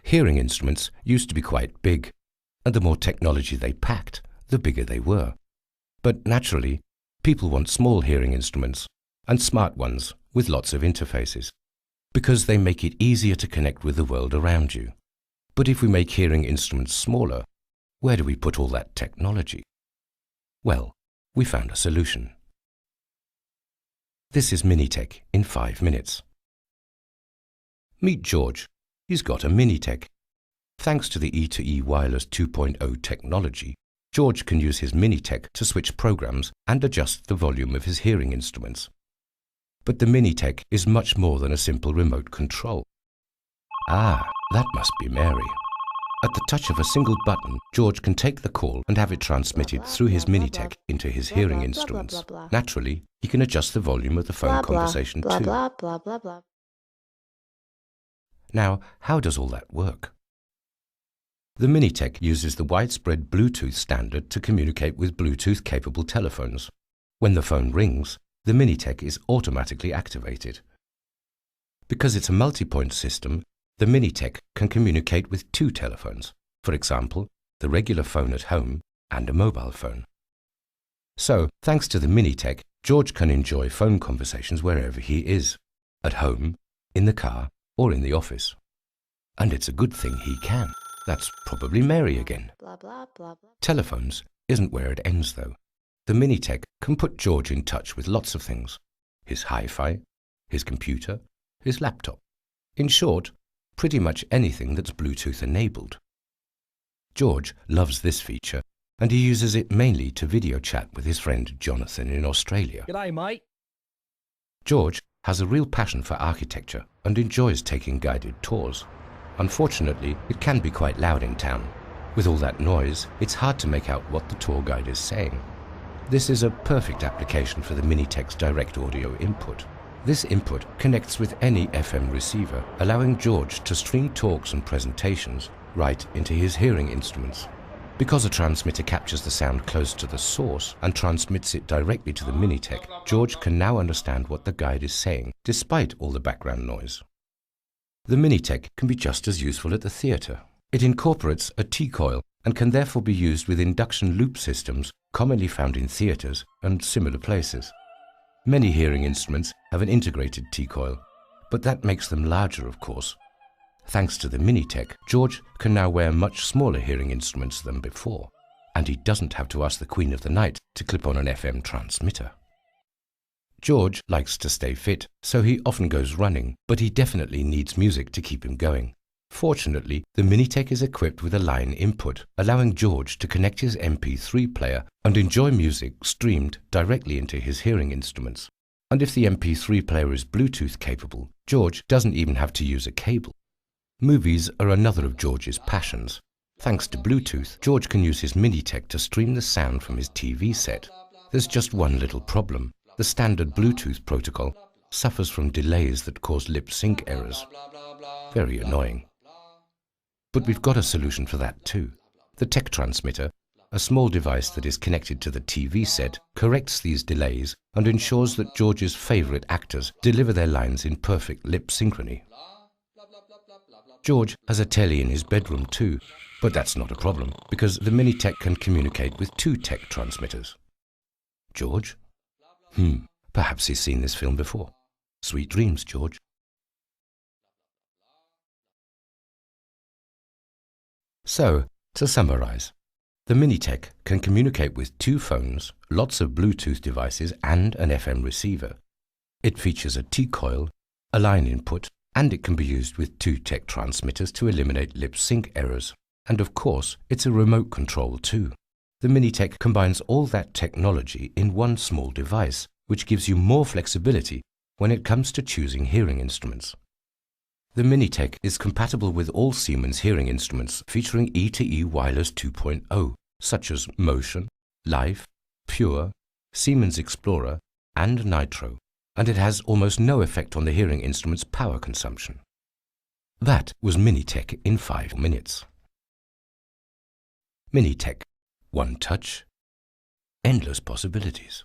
Hearing instruments used to be quite big, and the more technology they packed, the bigger they were. But naturally, people want small hearing instruments and smart ones with lots of interfaces, because they make it easier to connect with the world around you. But if we make hearing instruments smaller, where do we put all that technology? Well, we found a solution. This is MiniTek in 5 minutes. Meet George. He's got a MiniTek. Thanks to the E2E Wireless 2.0 technology, George can use his MiniTek to switch programs and adjust the volume of his hearing instruments. But the MiniTek is much more than a simple remote control. Ah, that must be Mary. At the touch of a single button, George can take the call and have it transmitted through his MiniTek into his hearing instruments. Naturally, he can adjust the volume of the phone conversation too. Now, how does all that work? The MiniTek uses the widespread Bluetooth standard to communicate with Bluetooth-capable telephones. When the phone rings, the MiniTek is automatically activated. Because it's a multi-point system, the MiniTek can communicate with 2 telephones, for example, the regular phone at home and a mobile phone. So, thanks to the MiniTek, George can enjoy phone conversations wherever he is, at home, in the car, or in the office. And it's a good thing he can. That's probably Mary again. Telephones isn't where it ends though. The MiniTek can put George in touch with lots of things. His hi-fi, his computer, his laptop. In short, pretty much anything that's Bluetooth enabled. George loves this feature, and he uses it mainly to video chat with his friend Jonathan in Australia. G'day, mate. George has a real passion for architecture and enjoys taking guided tours. Unfortunately, it can be quite loud in town. With all that noise, it's hard to make out what the tour guide is saying. This is a perfect application for the MiniTek's direct audio input. This input connects with any FM receiver, allowing George to stream talks and presentations right into his hearing instruments. Because a transmitter captures the sound close to the source and transmits it directly to the MiniTek, George can now understand what the guide is saying, despite all the background noise. The MiniTek can be just as useful at the theatre. It incorporates a T-coil and can therefore be used with induction loop systems commonly found in theatres and similar places. Many hearing instruments have an integrated T-coil, but that makes them larger, of course. Thanks to the MiniTek, George can now wear much smaller hearing instruments than before, and he doesn't have to ask the Queen of the Night to clip on an FM transmitter. George likes to stay fit, so he often goes running, but he definitely needs music to keep him going. Fortunately, the MiniTek is equipped with a line input, allowing George to connect his MP3 player and enjoy music streamed directly into his hearing instruments. And if the MP3 player is Bluetooth capable, George doesn't even have to use a cable. Movies are another of George's passions. Thanks to Bluetooth, George can use his MiniTek to stream the sound from his TV set. There's just one little problem. The standard Bluetooth protocol suffers from delays that cause lip sync errors. Very annoying. But we've got a solution for that too. The tech transmitter, a small device that is connected to the TV set, corrects these delays and ensures that George's favorite actors deliver their lines in perfect lip synchrony. George has a telly in his bedroom too, but that's not a problem because the MiniTek can communicate with 2 tech transmitters. George? Perhaps he's seen this film before. Sweet dreams, George. So, to summarize, the MiniTek can communicate with 2 phones, lots of Bluetooth devices and an FM receiver. It features a T-coil, a line input, and it can be used with 2 tech transmitters to eliminate lip sync errors. And of course, it's a remote control too. The MiniTek combines all that technology in one small device, which gives you more flexibility when it comes to choosing hearing instruments. The MiniTek is compatible with all Siemens hearing instruments featuring E2E Wireless 2.0, such as Motion, Life, Pure, Siemens Explorer, and Nitro, and it has almost no effect on the hearing instrument's power consumption. That was MiniTek in 5 minutes. MiniTek. One touch, Endless possibilities.